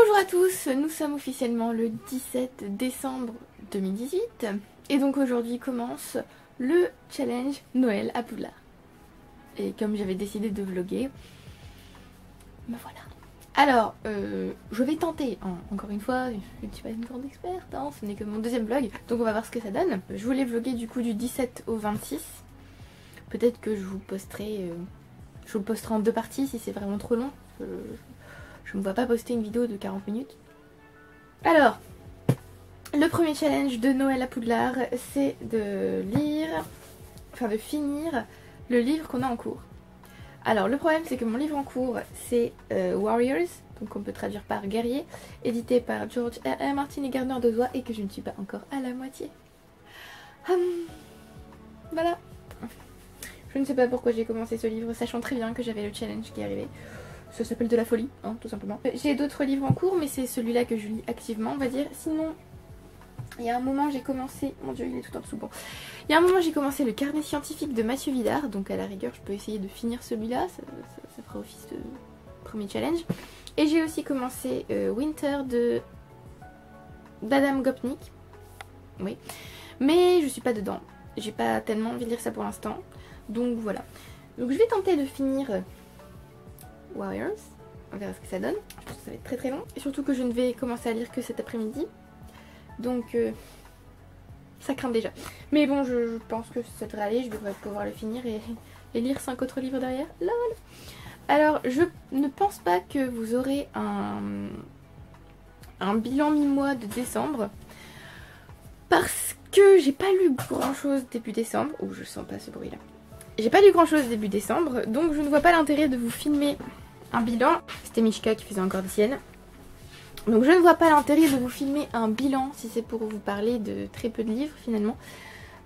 Bonjour à tous, nous sommes officiellement le 17 décembre 2018 et donc aujourd'hui commence le challenge Noël à Poudlard. Et comme j'avais décidé de vlogger, me voilà. Alors, je vais tenter, hein. Encore une fois, je ne suis pas une grande experte, hein. Ce n'est que mon deuxième vlog, donc on va voir ce que ça donne. Je voulais vlogger du coup du 17 au 26, peut-être que je vous posterai en deux parties si c'est vraiment trop long. Je ne me vois pas poster une vidéo de 40 minutes. Alors, le premier challenge de Noël à Poudlard, c'est de finir le livre qu'on a en cours. Alors, le problème, c'est que mon livre en cours, c'est Warriors, donc on peut traduire par guerrier, édité par George R.R. Martin et Gardner Dozois, et que je ne suis pas encore à la moitié. Voilà. Je ne sais pas pourquoi j'ai commencé ce livre, sachant très bien que j'avais le challenge qui est arrivé. Ça s'appelle de la folie, hein, tout simplement. J'ai d'autres livres en cours, mais c'est celui-là que je lis activement, on va dire. Sinon, il y a un moment, j'ai commencé... Mon dieu, il est tout en dessous, bon. Il y a un moment, j'ai commencé le carnet scientifique de Mathieu Vidard. Donc à la rigueur, je peux essayer de finir celui-là. Ça fera office de premier challenge. Et j'ai aussi commencé Winter d'Adam Gopnik. Oui. Mais je suis pas dedans. J'ai pas tellement envie de lire ça pour l'instant. Donc voilà. Donc je vais tenter de finir... Warriors, on verra ce que ça donne. Je pense que ça va être très très long. Et surtout que je ne vais commencer à lire que cet après-midi. Donc ça craint déjà. Mais bon, je pense que ça devrait aller. Je devrais pouvoir le finir et lire 5 autres livres derrière. Lol. Alors, je ne pense pas que vous aurez un bilan mi-mois de décembre. Parce que j'ai pas lu grand chose début décembre. Ouh, je sens pas ce bruit là. J'ai pas lu grand chose début décembre. Donc je ne vois pas l'intérêt de vous filmer un bilan. C'était Mishka qui faisait encore des siennes. Donc je ne vois pas l'intérêt de vous filmer un bilan si c'est pour vous parler de très peu de livres finalement.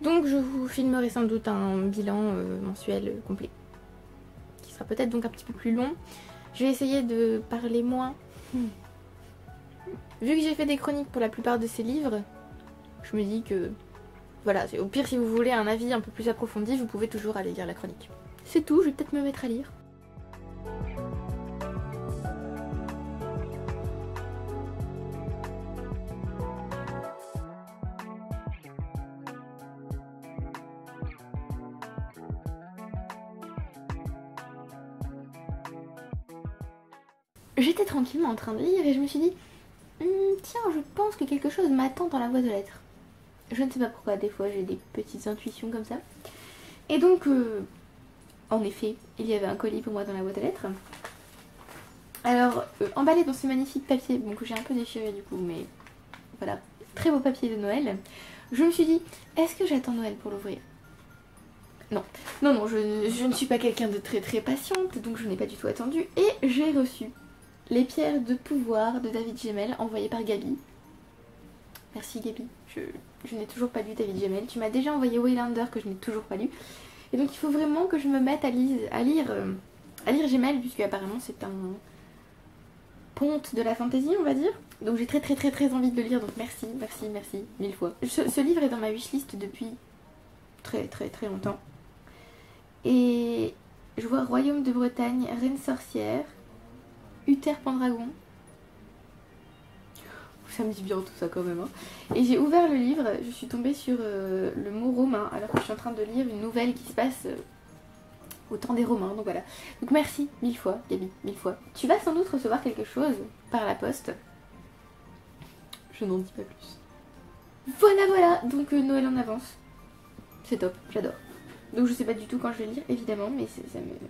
Donc je vous filmerai sans doute un bilan mensuel complet. Qui sera peut-être donc un petit peu plus long. Je vais essayer de parler moins. Vu que j'ai fait des chroniques pour la plupart de ces livres, je me dis que... Voilà, au pire si vous voulez un avis un peu plus approfondi, vous pouvez toujours aller lire la chronique. C'est tout, je vais peut-être me mettre à lire. J'étais tranquillement en train de lire et je me suis dit tiens, je pense que quelque chose m'attend dans la boîte de lettres. Je ne sais pas pourquoi, des fois j'ai des petites intuitions comme ça. Et donc, en effet, il y avait un colis pour moi dans la boîte à lettres. Alors, emballé dans ce magnifique papier, bon, que j'ai un peu déchiré du coup, mais voilà, très beau papier de Noël. Je me suis dit, est-ce que j'attends Noël pour l'ouvrir? Non, non, je ne suis pas quelqu'un de très très patiente, donc je n'ai pas du tout attendu. Et j'ai reçu les pierres de pouvoir de David Gemmell envoyées par Gabi. Merci Gabi, je n'ai toujours pas lu David Gemmell. Tu m'as déjà envoyé Waylander que je n'ai toujours pas lu. Et donc il faut vraiment que je me mette à lire Gemmell, puisque apparemment c'est un ponte de la fantaisie, on va dire. Donc j'ai très très très très envie de le lire, donc merci, mille fois. Ce livre est dans ma wishlist depuis très très très longtemps. Et je vois Royaume de Bretagne, Reine sorcière, Uther Pendragon. Ça me dit bien tout ça quand même, hein. Et j'ai ouvert le livre, je suis tombée sur le mot romain alors que je suis en train de lire une nouvelle qui se passe au temps des Romains, donc voilà. Donc merci mille fois Gabi, mille fois. Tu vas sans doute recevoir quelque chose par la poste. Je n'en dis pas plus. Voilà, donc Noël en avance. C'est top, j'adore. Donc je sais pas du tout quand je vais lire évidemment, mais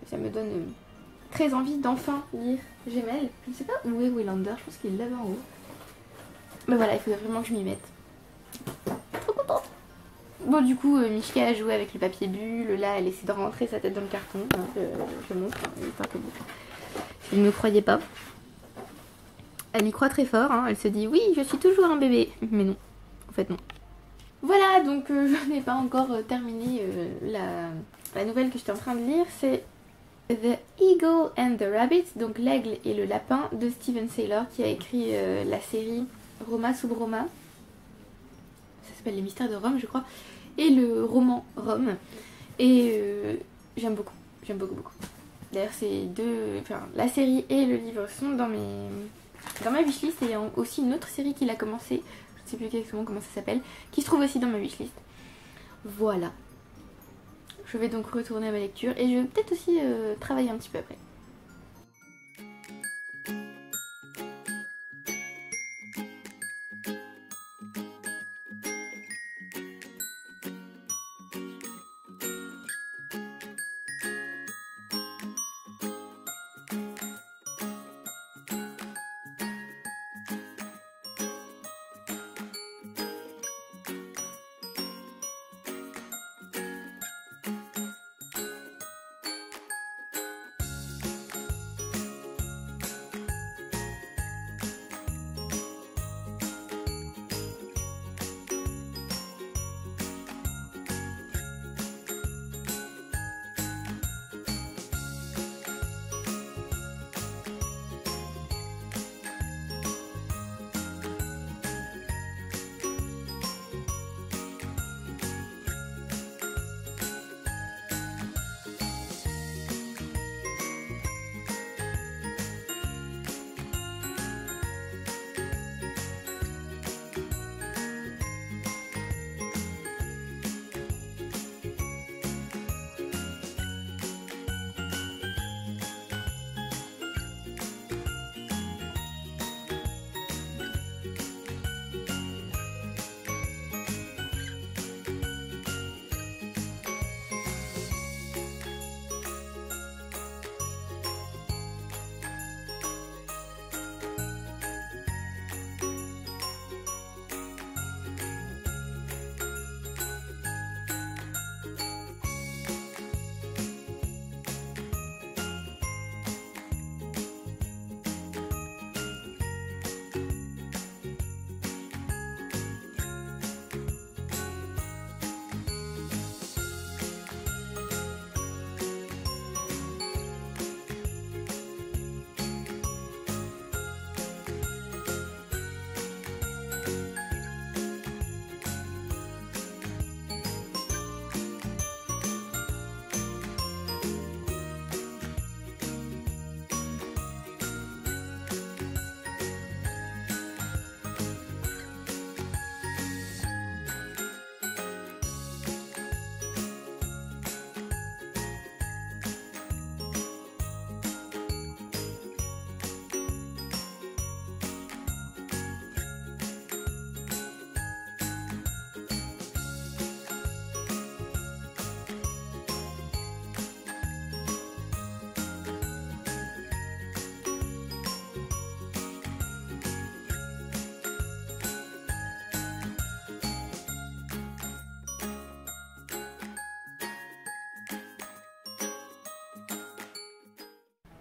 ça me donne très envie d'enfin lire Gemmell. Je ne sais pas où est Waylander, je pense qu'il est là-bas en haut. Mais voilà, il faudrait vraiment que je m'y mette. Trop contente. Bon, du coup, Mishka a joué avec le papier bulle. Là, elle essaie de rentrer sa tête dans le carton. Hein, je montre, hein, il est un peu beau. Elle ne me croyait pas. Elle y croit très fort. Hein, elle se dit, oui, je suis toujours un bébé. Mais non, en fait non. Voilà, donc je n'ai pas encore terminé la nouvelle que j'étais en train de lire. C'est The Eagle and the Rabbit, donc l'aigle et le lapin de Steven Saylor, qui a écrit la série Roma sub Roma, ça s'appelle Les Mystères de Rome je crois, et le roman Rome, et j'aime beaucoup. D'ailleurs ces deux, enfin la série et le livre sont dans mes Dans ma wishlist, il y a aussi une autre série qu'il a commencé, je ne sais plus exactement comment ça s'appelle, qui se trouve aussi dans ma wishlist. Voilà. Je vais donc retourner à ma lecture et je vais peut-être aussi travailler un petit peu après.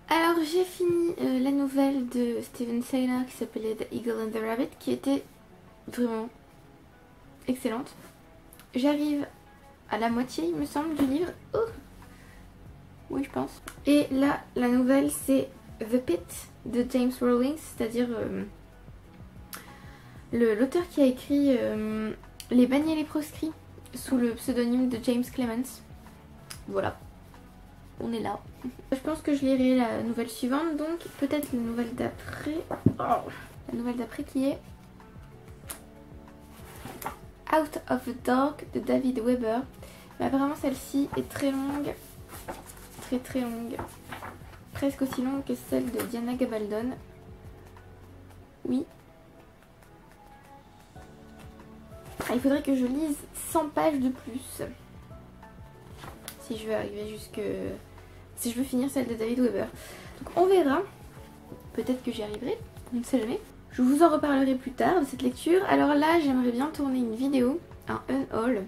Alors j'ai fini la nouvelle de Steven Saylor qui s'appelait The Eagle and the Rabbit, qui était vraiment excellente. J'arrive à la moitié il me semble du livre. Oh oui je pense. Et là la nouvelle c'est The Pit de James Rowling, c'est-à-dire l'auteur qui a écrit Les Bannis et les Proscrits sous le pseudonyme de James Clements. Voilà. On est là. Je pense que je lirai la nouvelle suivante, donc peut-être la nouvelle d'après. Oh, la nouvelle d'après qui est Out of the Dark de David Weber. Mais apparemment celle-ci est très longue. Très longue. Presque aussi longue que celle de Diana Gabaldon. Oui. Ah, il faudrait que je lise 100 pages de plus. Si je veux arriver jusque... Si je veux finir celle de David Weber. Donc on verra. Peut-être que j'y arriverai. On ne sait jamais. Je vous en reparlerai plus tard de cette lecture. Alors là, j'aimerais bien tourner une vidéo, un unhaul.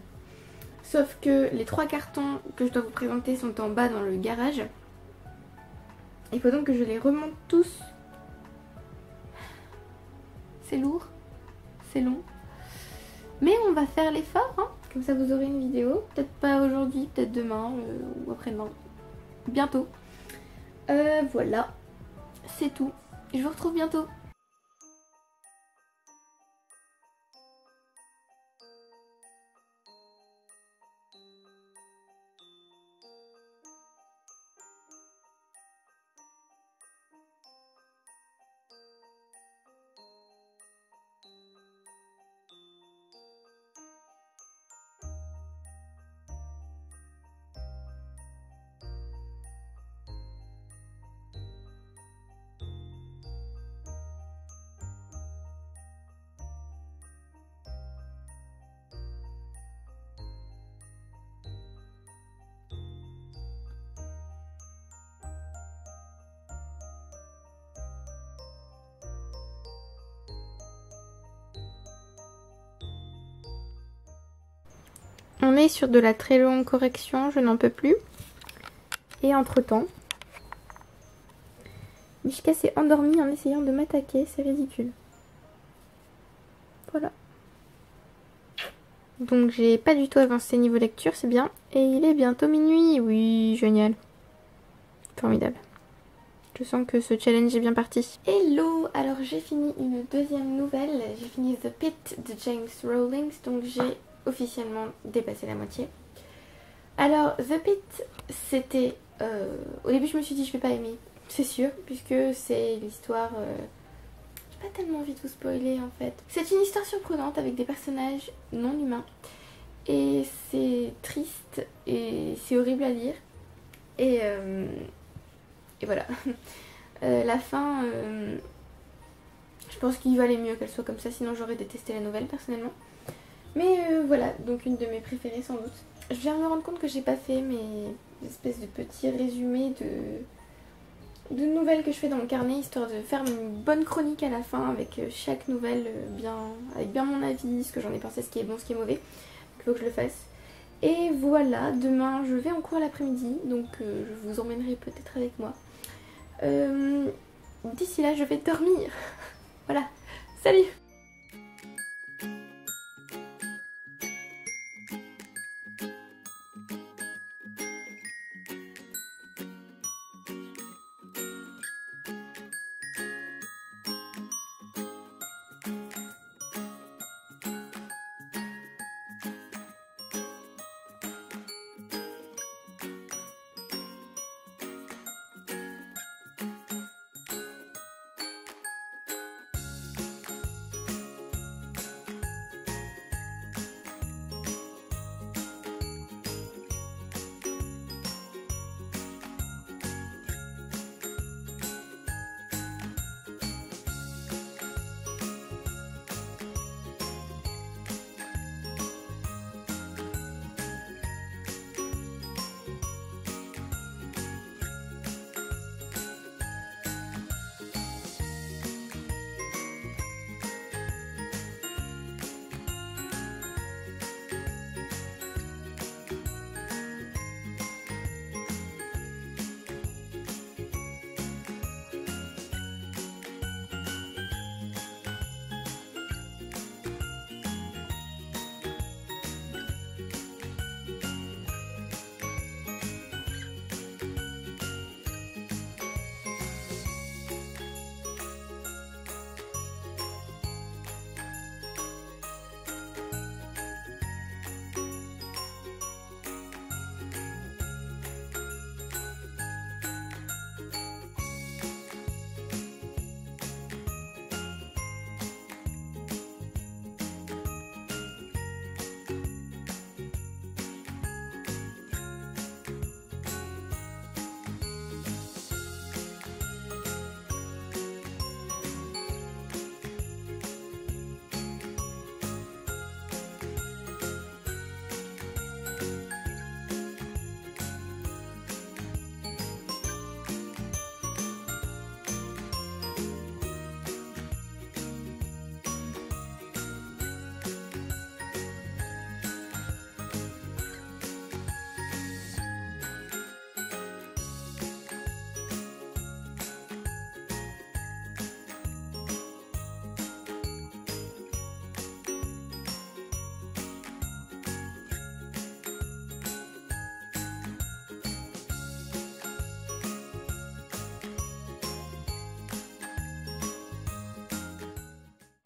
Sauf que les 3 cartons que je dois vous présenter sont en bas dans le garage. Il faut donc que je les remonte tous. C'est lourd. C'est long. Mais on va faire l'effort, hein. Comme ça vous aurez une vidéo. Peut-être pas aujourd'hui, peut-être demain ou après-demain. Bientôt. Voilà. C'est tout. Je vous retrouve bientôt. remets sur de la très longue correction, je n'en peux plus. Et entre temps, Mishka s'est endormie en essayant de m'attaquer, c'est ridicule. Voilà. Donc j'ai pas du tout avancé niveau lecture, c'est bien. Et il est bientôt minuit, oui, génial. Formidable. Je sens que ce challenge est bien parti. Hello, alors j'ai fini une deuxième nouvelle. J'ai fini The Pit de James Rowling, donc j'ai officiellement dépassé la moitié. Alors The Pit, c'était... au début je me suis dit je vais pas aimer, c'est sûr, puisque c'est l'histoire... J'ai pas tellement envie de vous spoiler en fait. C'est une histoire surprenante avec des personnages non humains. Et c'est triste et c'est horrible à lire. Et voilà. La fin, je pense qu'il valait mieux qu'elle soit comme ça, sinon j'aurais détesté la nouvelle personnellement. Mais voilà, donc une de mes préférées sans doute. Je viens de me rendre compte que j'ai pas fait mes espèces de petits résumés de nouvelles que je fais dans mon carnet, histoire de faire une bonne chronique à la fin avec chaque nouvelle, avec bien mon avis, ce que j'en ai pensé, ce qui est bon, ce qui est mauvais. Il faut que je le fasse. Et voilà, demain je vais en cours l'après-midi, donc je vous emmènerai peut-être avec moi. D'ici là, je vais dormir. Voilà, salut!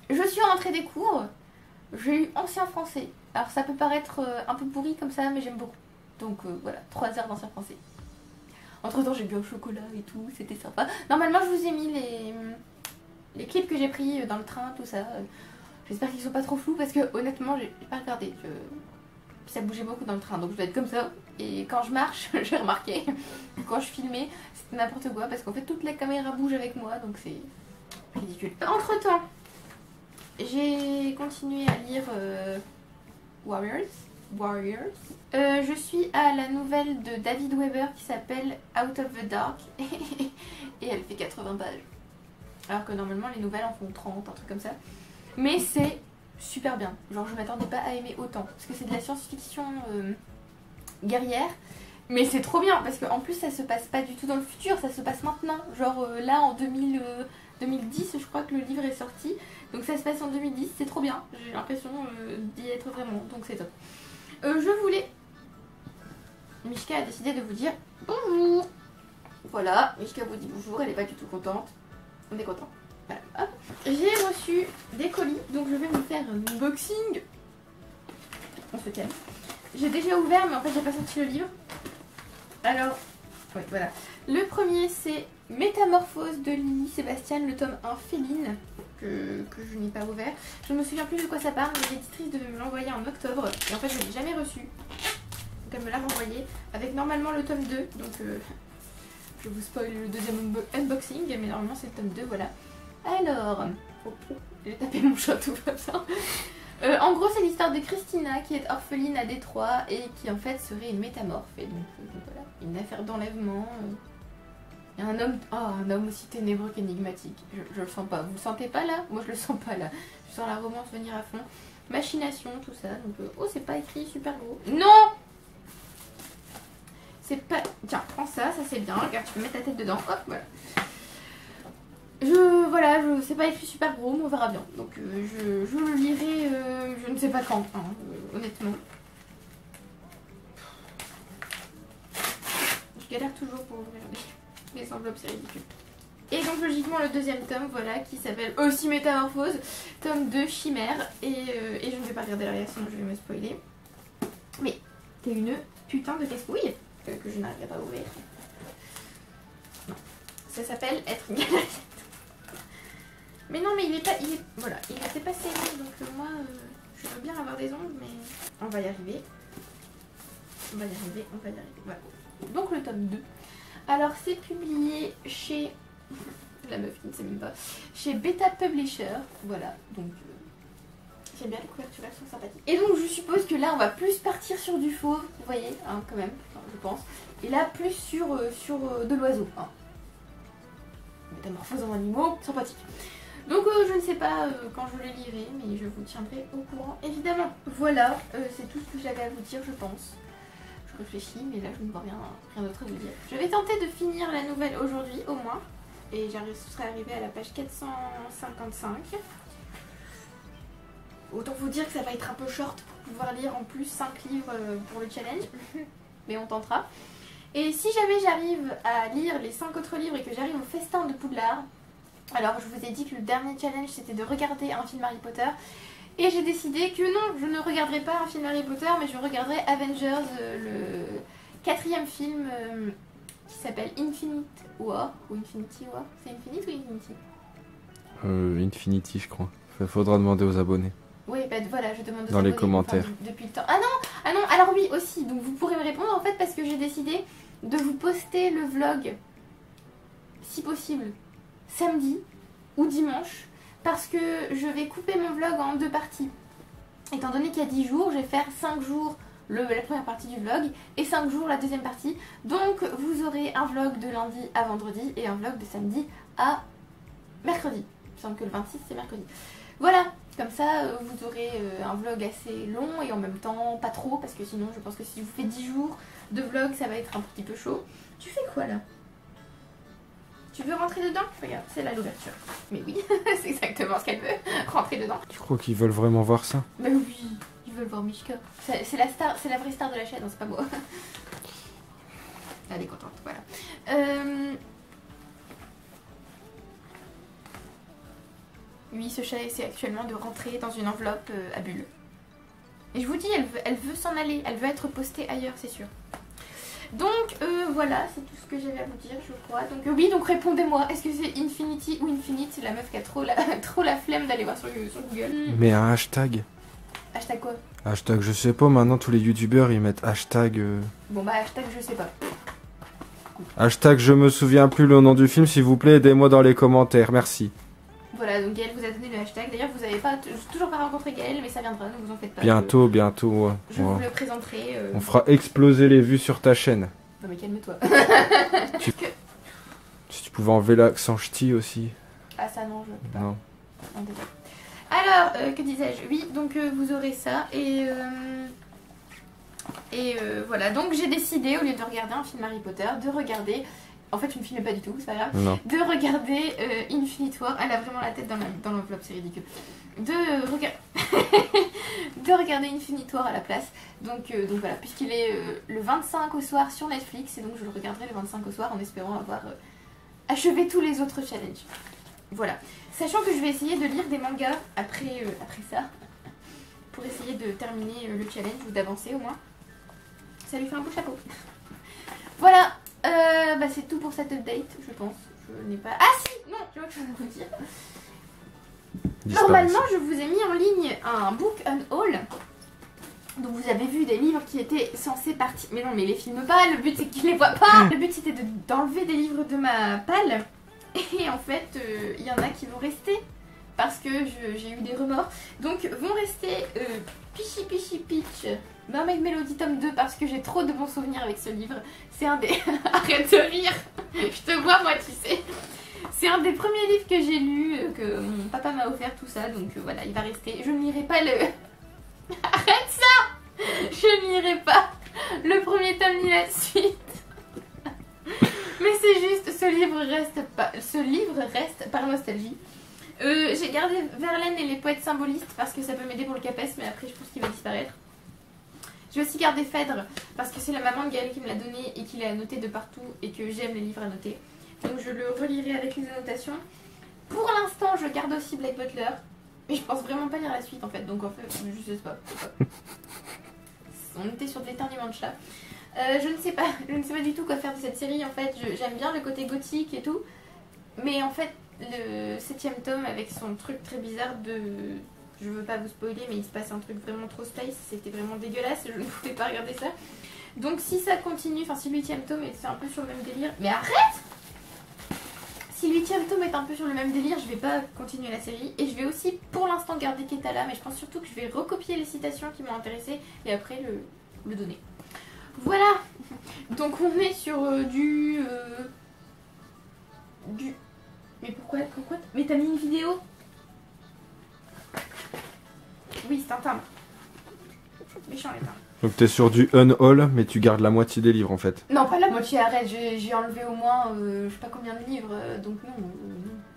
Je suis rentrée des cours, j'ai eu ancien français. Alors ça peut paraître un peu pourri comme ça, mais j'aime beaucoup. Donc voilà, 3 heures d'ancien français. Entre temps j'ai bu un chocolat et tout, c'était sympa. Normalement je vous ai mis les clips que j'ai pris dans le train, tout ça. J'espère qu'ils sont pas trop flous parce que honnêtement j'ai pas regardé. Ça bougeait beaucoup dans le train, donc je dois être comme ça. Et quand je marche, j'ai remarqué, quand je filmais, c'était n'importe quoi parce qu'en fait toute la caméra bouge avec moi, donc c'est ridicule. Entre temps, j'ai continué à lire Warriors. Je suis à la nouvelle de David Weber qui s'appelle Out of the Dark et elle fait 80 pages. Alors que normalement les nouvelles en font 30, un truc comme ça. Mais c'est super bien. Genre je m'attendais pas à aimer autant. Parce que c'est de la science-fiction guerrière. Mais c'est trop bien parce qu'en plus ça se passe pas du tout dans le futur, ça se passe maintenant. Genre là en 2010 je crois que le livre est sorti. Donc ça se passe en 2010, c'est trop bien. J'ai l'impression d'y être vraiment, donc c'est top. Je voulais... Mishka a décidé de vous dire bonjour. Voilà, Mishka vous dit bonjour, elle est pas du tout contente. On est content. Voilà, hop. J'ai reçu des colis, donc je vais vous faire un unboxing. On se calme. J'ai déjà ouvert, mais en fait j'ai pas sorti le livre. Alors, oui, voilà. Le premier c'est Métamorphose de Lily Sébastien, le tome 1 féline, que je n'ai pas ouvert. Je ne me souviens plus de quoi ça parle, mais l'éditrice devait me l'envoyer en octobre, et en fait je ne l'ai jamais reçu. Donc elle me l'a renvoyé, avec normalement le tome 2, donc je vous spoil le deuxième unboxing, mais normalement c'est le tome 2, voilà. Alors, j'ai tapé mon chat, tout va bien. En gros, c'est l'histoire de Christina qui est orpheline à Détroit et qui en fait serait une métamorphe. Et donc voilà, une affaire d'enlèvement. Il y a un homme aussi ténébreux qu'énigmatique. Je le sens pas. Vous le sentez pas là? Moi je le sens pas là. Je sens la romance venir à fond. Machination, tout ça. Donc, oh, c'est pas écrit super gros. Non! C'est pas. Tiens, prends ça, ça c'est bien. Regarde, tu peux mettre ta tête dedans. Hop, voilà. Voilà, c'est pas écrit super gros, mais on verra bien. Donc je le lirai, je ne sais pas quand, hein, honnêtement. Je galère toujours pour ouvrir les enveloppes, c'est ridicule. Et donc logiquement le deuxième tome, voilà, qui s'appelle aussi Métamorphose, tome 2 Chimère. Et je ne vais pas regarder la réaction, je vais me spoiler. Mais t'es une putain de casse-couille que je n'arriverai pas à ouvrir. Non. Ça s'appelle Être une galérienne. Mais non, mais il est pas. Voilà, il était pas serré, donc moi je veux bien avoir des ongles, mais on va y arriver. On va y arriver. Voilà. Donc le tome 2. Alors c'est publié chez. La meuf qui ne sait même pas. Chez Beta Publisher. Voilà, donc j'aime bien les couvertures, elles sont sympathiques. Et donc je suppose que là on va plus partir sur du fauve, vous voyez, hein, quand même, enfin, je pense. Et là plus sur de l'oiseau. Hein. Métamorphose en animaux, sympathique. Donc je ne sais pas quand je le lirai, mais je vous tiendrai au courant évidemment. Voilà, c'est tout ce que j'avais à vous dire, je pense. Je réfléchis, mais là je ne vois rien d'autre à vous dire. Je vais tenter de finir la nouvelle aujourd'hui au moins. Et je serai arrivée à la page 455. Autant vous dire que ça va être un peu short pour pouvoir lire en plus 5 livres pour le challenge. Mais on tentera. Et si jamais j'arrive à lire les 5 autres livres et que j'arrive au festin de Poudlard, alors je vous ai dit que le dernier challenge c'était de regarder un film Harry Potter. Et j'ai décidé que non, je ne regarderai pas un film Harry Potter, mais je regarderai Avengers, le 4e film qui s'appelle Infinite War, ou Infinity War. C'est Infinite ou Infinity? Infinity je crois. Faudra demander aux abonnés. Oui, bah voilà, je demande aux dans abonnés, les commentaires. Enfin, depuis le temps. Ah non, alors oui aussi, donc vous pourrez me répondre en fait parce que j'ai décidé de vous poster le vlog, si possible, samedi ou dimanche, parce que je vais couper mon vlog en 2 parties. Étant donné qu'il y a 10 jours, je vais faire 5 jours la première partie du vlog et 5 jours la deuxième partie. Donc vous aurez un vlog de lundi à vendredi et un vlog de samedi à mercredi. Il me semble que le 26 c'est mercredi. Voilà, comme ça vous aurez un vlog assez long et en même temps pas trop, parce que sinon je pense que si je vous fais 10 jours de vlog ça va être un petit peu chaud. Tu fais quoi là? Tu veux rentrer dedans? Regarde, c'est là l'ouverture. Mais oui, c'est exactement ce qu'elle veut, rentrer dedans. Tu crois qu'ils veulent vraiment voir ça? Bah oui, ils veulent voir Mishka. C'est la star, c'est la vraie star de la chaîne, c'est pas moi. Elle est contente, voilà. Oui, ce chat essaie actuellement de rentrer dans une enveloppe à bulles. Et je vous dis, elle veut s'en aller, elle veut être postée ailleurs, c'est sûr. Donc voilà, c'est tout ce que j'avais à vous dire, je crois. Donc oui, donc répondez-moi, est-ce que c'est Infinity ou Infinite? C'est la meuf qui a trop la flemme d'aller voir sur Google. Mais un hashtag. Hashtag quoi? Hashtag je sais pas, maintenant tous les youtubeurs ils mettent hashtag... Bon bah hashtag je sais pas. Hashtag je me souviens plus le nom du film, s'il vous plaît, aidez-moi dans les commentaires, merci. Voilà, donc Gaël vous a donné le hashtag. D'ailleurs, vous n'avez pas toujours pas rencontré Gaël, mais ça viendra, ne vous en faites pas. Bientôt, bientôt, ouais. Je vous le présenterai. On fera exploser les vues sur ta chaîne. Non mais calme-toi. Si tu pouvais enlever l'accent ch'ti aussi. Ah ça non, je peux pas. Non. Non, désolé. Alors, que disais-je? Oui, donc vous aurez ça et voilà. Donc j'ai décidé, au lieu de regarder un film Harry Potter, de regarder... En fait, je ne filmais pas du tout, c'est pas grave. Non. De regarder Infinite War. Elle a vraiment la tête dans l'enveloppe, c'est ridicule. De regarder Infinite War à la place. Donc voilà, puisqu'il est le 25 au soir sur Netflix, et donc je le regarderai le 25 au soir en espérant avoir achevé tous les autres challenges. Voilà. Sachant que je vais essayer de lire des mangas après ça, pour essayer de terminer le challenge ou d'avancer au moins. Ça lui fait un beau chapeau. Voilà. Bah c'est tout pour cette update, je pense. Je n'ai pas... Ah si. Non, tu vois que je viens de vous dire. Normalement, je vous ai mis en ligne un book unhaul. Donc vous avez vu des livres qui étaient censés partir. Mais non, mais les filme pas, le but c'est qu'ils les voient pas. Le but c'était d'enlever des livres de ma palle. Et en fait, il y en a qui vont rester. Parce que j'ai eu des remords. Donc vont rester Pichi Pichi Pitch, Mermaid Melody tome 2, parce que j'ai trop de bons souvenirs avec ce livre. C'est un des... Arrête de rire. Je te vois moi, tu sais. C'est un des premiers livres que j'ai lus, que mon papa m'a offert, tout ça. Donc voilà, il va rester. Je ne lirai pas le... Arrête ça. Je ne lirai pas le premier tome ni la suite. Mais c'est juste, ce livre reste par nostalgie. J'ai gardé Verlaine et les poètes symbolistes parce que ça peut m'aider pour le CAPES, mais après je pense qu'il va disparaître. Je vais aussi garder Phèdre parce que c'est la maman de Gaël qui me l'a donné et qui l'a annoté de partout et que j'aime les livres annotés. Donc je le relirai avec les annotations. Pour l'instant, je garde aussi Black Butler, mais je pense vraiment pas lire la suite en fait, donc en fait, je sais pas. On était sur de l'éternuement de chat. Je ne sais pas du tout quoi faire de cette série en fait. J'aime bien le côté gothique et tout, mais en fait le 7ème tome avec son truc très bizarre de... Je veux pas vous spoiler, mais il se passe un truc vraiment trop space, c'était vraiment dégueulasse, je ne pouvais pas regarder ça. Donc si ça continue, enfin si le 8ème tome est un peu sur le même délire... Mais arrête! Si le 8ème tome est un peu sur le même délire, je vais pas continuer la série. Et je vais aussi pour l'instant garder Ketala, mais je pense surtout que je vais recopier les citations qui m'ont intéressée et après le donner. Voilà. Donc on est sur du... Mais pourquoi Mais t'as mis une vidéo? Oui, c'est un timbre. Méchant les timbres. Donc t'es sur du unhaul, mais tu gardes la moitié des livres en fait. Non, pas la moitié, arrête, j'ai enlevé au moins je sais pas combien de livres, donc non.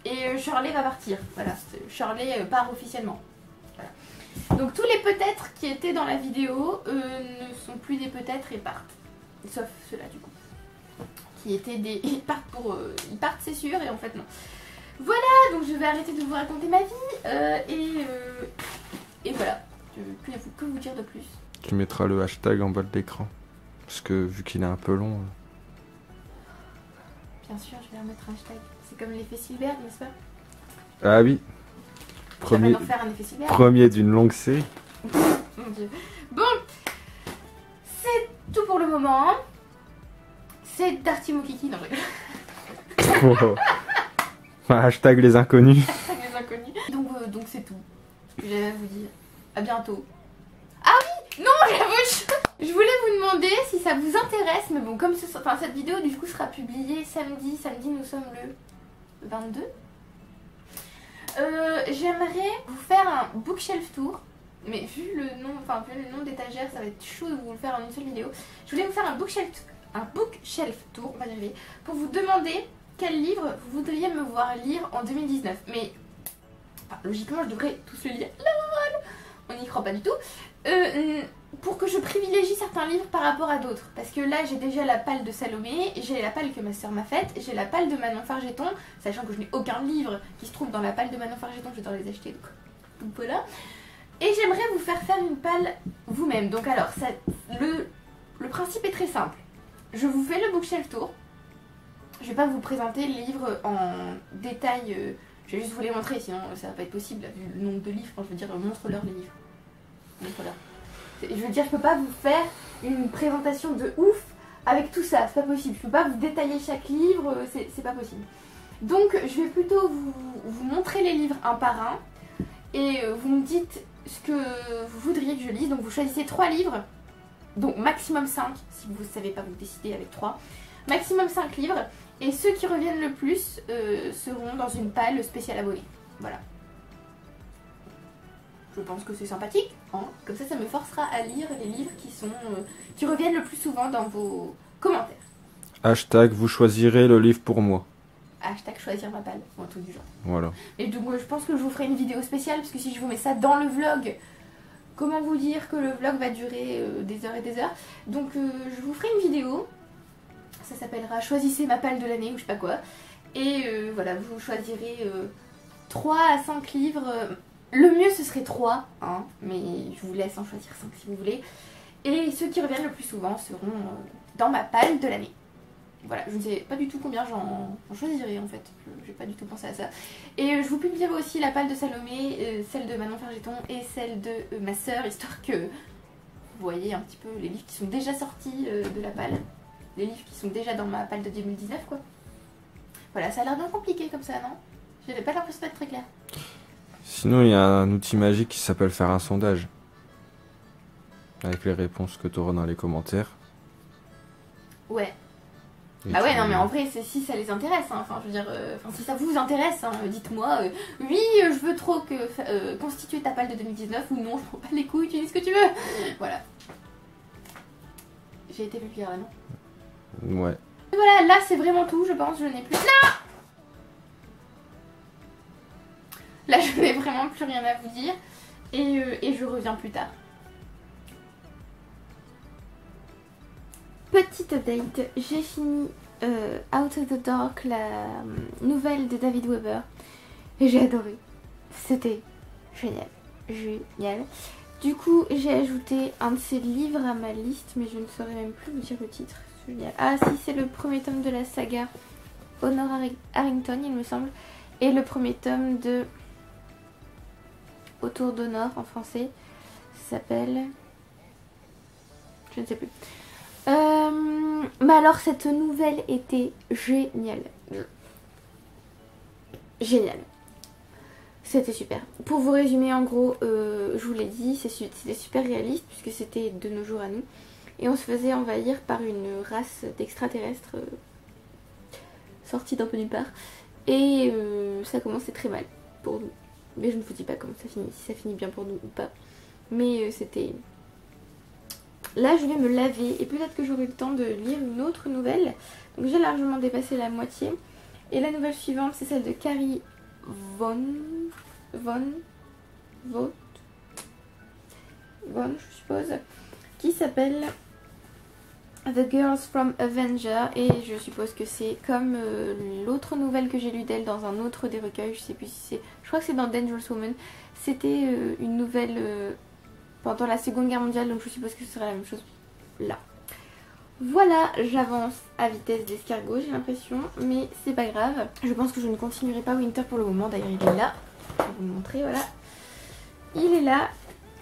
Et Shirley va partir, voilà. Shirley part officiellement. Voilà. Donc tous les peut-être qui étaient dans la vidéo ne sont plus des peut-être et partent. Sauf ceux-là du coup. Qui étaient des... Ils partent c'est sûr, et en fait non. Voilà, donc je vais arrêter de vous raconter ma vie, et voilà. Que vous dire de plus? Tu mettras le hashtag en bas de l'écran. Parce que vu qu'il est un peu long... Bien sûr, je vais remettre un hashtag. C'est comme l'effet Silberg, n'est-ce pas? Ah oui. Premier, faire un effet Silberg. Premier d'une longue série. Mon Dieu. Bon, c'est tout pour le moment. C'est Darty Mokiki, non je rigole. Hashtag les inconnus. Hashtag les inconnus. Donc c'est tout ce que j'avais à vous dire. À bientôt. Ah oui, non, je voulais vous demander si ça vous intéresse, mais bon, comme cette vidéo du coup sera publiée samedi nous sommes le 22. J'aimerais vous faire un bookshelf tour, mais vu le nom d'étagère, ça va être chaud de vous le faire en une seule vidéo. Je voulais vous faire un bookshelf tour, on va y arriver, pour vous demander quel livre vous voudriez me voir lire en 2019. Mais logiquement, je devrais tous le lire. On n'y croit pas du tout. Pour que je privilégie certains livres par rapport à d'autres. Parce que là, j'ai déjà la palle de Salomé, j'ai la palle que ma soeur m'a faite, j'ai la palle de Manon Fargeton, sachant que je n'ai aucun livre qui se trouve dans la palle de Manon Fargeton, je dois les acheter. Donc voilà. Et j'aimerais vous faire une palle vous-même. Donc alors, le principe est très simple. Je vous fais le bookshelf tour. Je vais pas vous présenter les livres en détail. Je vais juste vous les montrer, sinon ça va pas être possible. Vu le nombre de livres, je veux dire, montre-leur les livres. Montre-leur. Je veux dire, je peux pas vous faire une présentation de ouf avec tout ça, c'est pas possible. Je peux pas vous détailler chaque livre, c'est pas possible. Donc je vais plutôt vous montrer les livres un par un et vous me dites ce que vous voudriez que je lise. Donc vous choisissez 3 livres, donc maximum 5, si vous ne savez pas vous décider avec 3. Maximum 5 livres, et ceux qui reviennent le plus seront dans une palle spéciale abonnée. Voilà. je pense que c'est sympathique. Hein. Comme ça me forcera à lire les livres qui reviennent le plus souvent dans vos commentaires. Hashtag vous choisirez le livre pour moi. Hashtag choisir ma palle, ou un truc du genre. Voilà. Et donc je pense que je vous ferai une vidéo spéciale, parce que si je vous mets ça dans le vlog, comment vous dire que le vlog va durer des heures et des heures. Donc je vous ferai une vidéo, ça s'appellera choisissez ma palle de l'année ou je sais pas quoi. Et voilà, vous choisirez 3 à 5 livres. Le mieux ce serait 3, hein, mais je vous laisse en choisir 5 si vous voulez. Et ceux qui reviennent le plus souvent seront dans ma palle de l'année. Voilà, je ne sais pas du tout combien j'en choisirai en fait, je n'ai pas du tout pensé à ça. Et je vous publierai aussi la palle de Salomé, celle de Manon Fergeton et celle de ma soeur, histoire que vous voyez un petit peu les livres qui sont déjà sortis de la palle. Les livres qui sont déjà dans ma palle de 2019 quoi. Voilà, ça a l'air bien compliqué comme ça, non? J'avais pas l'impression d'être très clair. Sinon, il y a un outil magique qui s'appelle faire un sondage. Avec les réponses que tu auras dans les commentaires. Ouais. Et Bah ouais, non mais en vrai, c'est si ça les intéresse, hein. Enfin je veux dire, si ça vous intéresse, hein, dites-moi, oui, je veux trop que constituer ta palle de 2019 ou non, je prends pas les couilles, tu dis ce que tu veux. Voilà. J'ai été vulgaire là, non? Ouais. Et voilà, là c'est vraiment tout, je pense, je n'ai plus... Là je n'ai vraiment plus rien à vous dire, et je reviens plus tard. Petite update, j'ai fini Out of the Dark, la nouvelle de David Weber, et j'ai adoré. C'était génial, génial. Du coup, j'ai ajouté un de ses livres à ma liste, mais je ne saurais même plus vous dire le titre. Génial. Ah si, c'est le premier tome de la saga Honor Harrington, il me semble, et le premier tome de Autour d'Honneur en français, ça s'appelle... je ne sais plus. Mais alors cette nouvelle était géniale. Génial. C'était super. Pour vous résumer en gros, je vous l'ai dit, c'était super réaliste puisque c'était de nos jours à nous. Et on se faisait envahir par une race d'extraterrestres sortis d'un peu nulle part. Et ça commençait très mal pour nous. Mais je ne vous dis pas comment ça finit, si ça finit bien pour nous ou pas. Mais c'était... Là je vais me laver et peut-être que j'aurai le temps de lire une autre nouvelle. Donc j'ai largement dépassé la moitié. Et la nouvelle suivante c'est celle de Carrie Vaughn, je suppose, qui s'appelle The Girls from Avenger. Et je suppose que c'est comme l'autre nouvelle que j'ai lue d'elle dans un autre des recueils. Je sais plus si c'est... Je crois que c'est dans Dangerous Woman. C'était une nouvelle... pendant la Seconde Guerre mondiale, donc je suppose que ce sera la même chose là. Voilà, j'avance à vitesse d'escargot, j'ai l'impression, mais c'est pas grave. Je pense que je ne continuerai pas Winter pour le moment, d'ailleurs il est là. Je vais vous le montrer, voilà. Il est là,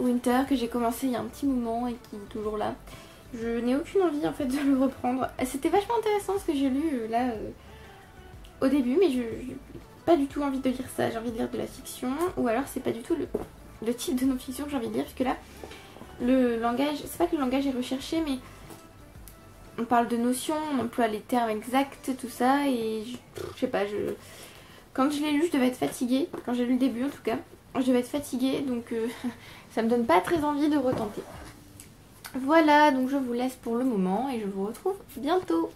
Winter, que j'ai commencé il y a un petit moment et qui est toujours là. Je n'ai aucune envie en fait de le reprendre. C'était vachement intéressant ce que j'ai lu là au début, mais je n'ai pas du tout envie de lire ça. J'ai envie de lire de la fiction, ou alors c'est pas du tout le type de non-fiction que j'ai envie de lire, puisque là, le langage, c'est pas que le langage est recherché, mais on parle de notions, on emploie les termes exacts, tout ça, et je sais pas, quand je l'ai lu, je devais être fatiguée, quand j'ai lu le début en tout cas, je devais être fatiguée, donc ça me donne pas très envie de retenter. Voilà, donc je vous laisse pour le moment, et je vous retrouve bientôt.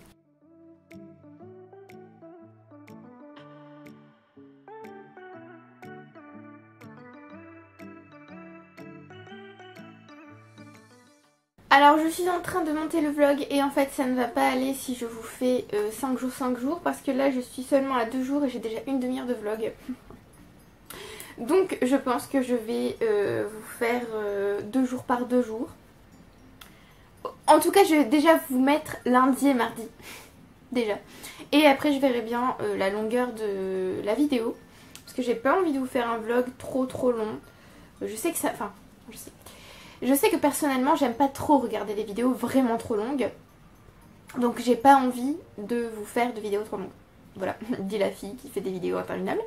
Alors je suis en train de monter le vlog et en fait ça ne va pas aller si je vous fais 5 jours parce que là je suis seulement à 2 jours et j'ai déjà une demi-heure de vlog. Donc je pense que je vais vous faire 2 jours par 2 jours. En tout cas je vais déjà vous mettre lundi et mardi. Déjà. Et après je verrai bien la longueur de la vidéo. Parce que j'ai pas envie de vous faire un vlog trop long. Je sais que ça... Enfin, je sais que personnellement j'aime pas trop regarder des vidéos vraiment trop longues. Donc j'ai pas envie de vous faire de vidéos trop longues. Voilà, dit la fille qui fait des vidéos interminables.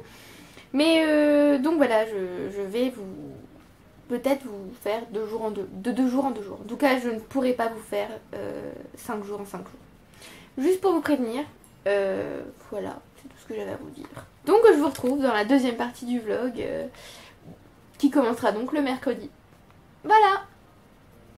Mais donc voilà, je vais vous... peut-être vous faire de 2 jours en 2 jours. En tout cas je ne pourrai pas vous faire 5 jours en 5 jours. Juste pour vous prévenir, voilà, c'est tout ce que j'avais à vous dire. Donc je vous retrouve dans la deuxième partie du vlog. qui commencera donc le mercredi. Voilà.